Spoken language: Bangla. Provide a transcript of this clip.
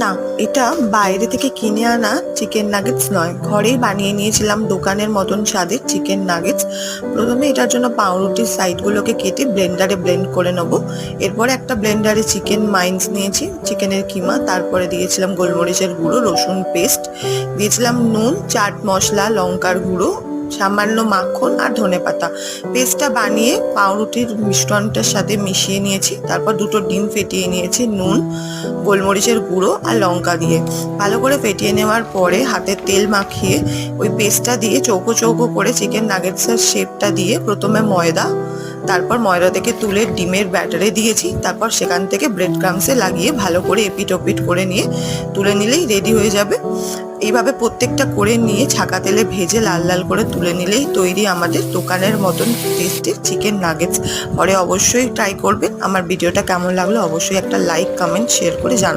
না, এটা বাইরে থেকে কিনে আনা চিকেন নাগেটস নয়, ঘরেই বানিয়ে নিয়েছিলাম দোকানের মতন স্বাদের চিকেন নাগেটস। প্রথমে এটার জন্য পাউরুটির সাইডগুলোকে কেটে ব্লেন্ডারে ব্লেন্ড করে নেবো। এরপরে একটা ব্লেন্ডারে চিকেন মাইন্স নিয়েছি, চিকেনের কিমা, তারপরে দিয়েছিলাম গোলমরিচের গুঁড়ো, রসুন পেস্ট, দিয়েছিলাম নুন, চাট মশলা, লঙ্কার গুঁড়ো, সামান্য মাখন আর ধনেপাতা। পেস্টটা বানিয়ে পাউরুটির মিশ্রণটার সাথে মিশিয়ে নিয়েছি। তারপর দুটো ডিম ফেটিয়ে নিয়েছি নুন, গোলমরিচের গুঁড়ো আর লঙ্কা দিয়ে। ভালো করে ফেটিয়ে নেওয়ার পরে হাতে তেল মাখিয়ে ওই পেস্টটা দিয়ে চৌকো চৌকো করে চিকেন নাগেটসের শেপটা দিয়ে প্রথমে ময়দা, তারপর ময়দা থেকে তুলে ডিমের ব্যাটারে দিয়েছি। তারপর সেখান থেকে ব্রেড ক্রামসে লাগিয়ে ভালো করে এপিট ওপিট করে নিয়ে তুলে নিলেই রেডি হয়ে যাবে। এইভাবে প্রত্যেকটা করে নিয়ে ছাকা তেলে ভেজে লাল লাল করে তুলে নিলেই তৈরি আমাদের দোকানের মতন টেস্টির চিকেন নাগেটস। পরে অবশ্যই ট্রাই করবেন। আমার ভিডিওটা কেমন লাগলো অবশ্যই একটা লাইক, কমেন্ট, শেয়ার করে জানাবেন।